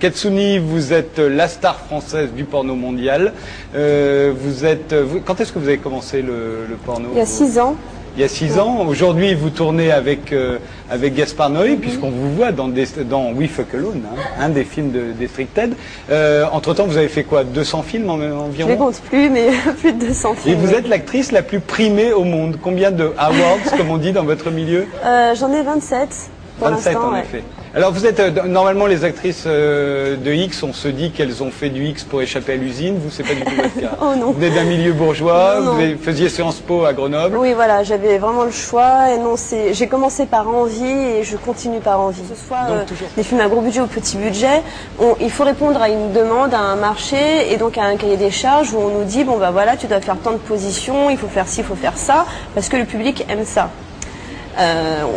Katsuni, vous êtes la star française du porno mondial. Quand est-ce que vous avez commencé le porno? Il y a 6 ans. Il y a 6 ans. Aujourd'hui, vous tournez avec Gaspard Noé, puisqu'on vous voit dans We Fuck Alone, hein, un des films des Ted. Entre-temps, vous avez fait quoi? 200 films environ? Je ne les compte plus, mais plus de 200 films. Et vous êtes l'actrice la plus primée au monde. Combien de awards, comme on dit dans votre milieu? J'en ai 27. 27 en effet. Alors vous êtes normalement les actrices de X, on se dit qu'elles ont fait du X pour échapper à l'usine. Vous, c'est pas du tout votre cas. Oh non. Vous êtes d'un milieu bourgeois, Non, non. vous faisiez Sciences Po à Grenoble. Oui, voilà, j'avais vraiment le choix. Et non, j'ai commencé par envie et je continue par envie. Que ce soit des films à gros budget ou petit budget, il faut répondre à une demande, à un marché et donc à un cahier des charges où on nous dit bon bah voilà, tu dois faire tant de positions, il faut faire ci, il faut faire ça, parce que le public aime ça.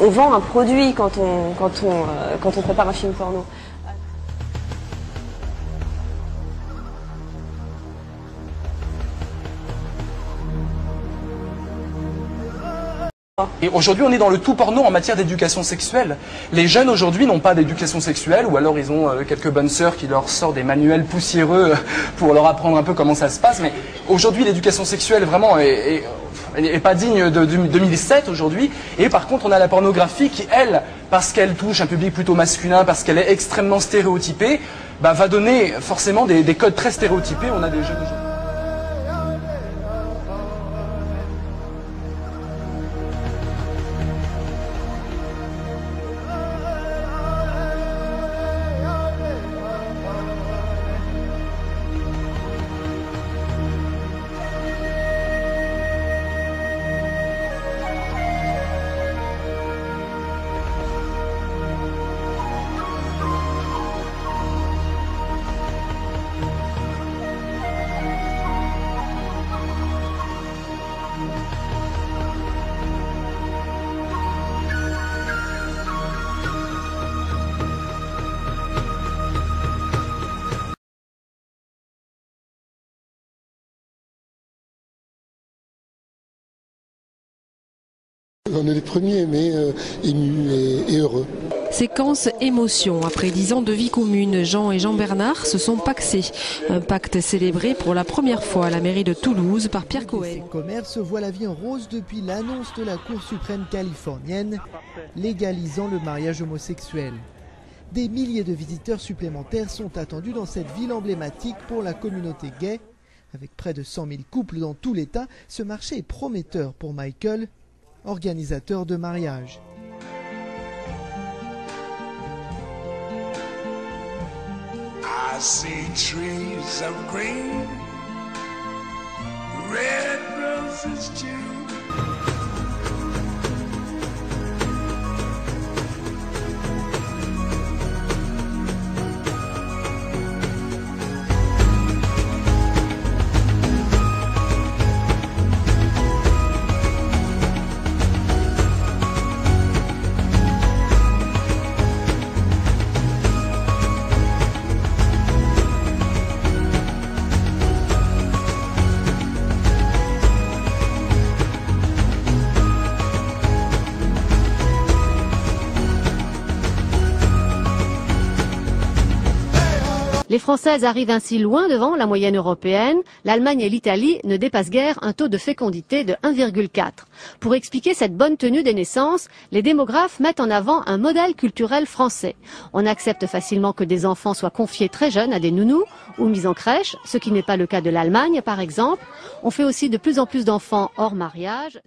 On vend un produit quand on prépare un film porno. Et aujourd'hui, on est dans le tout porno en matière d'éducation sexuelle. Les jeunes aujourd'hui n'ont pas d'éducation sexuelle, ou alors ils ont quelques bonnes sœurs qui leur sortent des manuels poussiéreux pour leur apprendre un peu comment ça se passe. Mais aujourd'hui, l'éducation sexuelle vraiment est pas digne de 2007 aujourd'hui. Et par contre, on a la pornographie qui, elle, parce qu'elle touche un public plutôt masculin, parce qu'elle est extrêmement stéréotypée, bah, va donner forcément des codes très stéréotypés. On a des jeunes aujourd'hui. On est les premiers, mais émus et heureux. Séquence émotion. Après 10 ans de vie commune, Jean et Jean-Bernard se sont pacsés. Un pacte célébré pour la première fois à la mairie de Toulouse par Pierre Cohen. Ces commerces voient la vie en rose depuis l'annonce de la Cour suprême californienne légalisant le mariage homosexuel. Des milliers de visiteurs supplémentaires sont attendus dans cette ville emblématique pour la communauté gay. Avec près de 100 000 couples dans tout l'État, ce marché est prometteur pour Michael, organisateur de mariage. I see trees of green, red roses too. Les Françaises arrivent ainsi loin devant la moyenne européenne. L'Allemagne et l'Italie ne dépassent guère un taux de fécondité de 1,4. Pour expliquer cette bonne tenue des naissances, les démographes mettent en avant un modèle culturel français. On accepte facilement que des enfants soient confiés très jeunes à des nounous ou mis en crèche, ce qui n'est pas le cas de l'Allemagne par exemple. On fait aussi de plus en plus d'enfants hors mariage.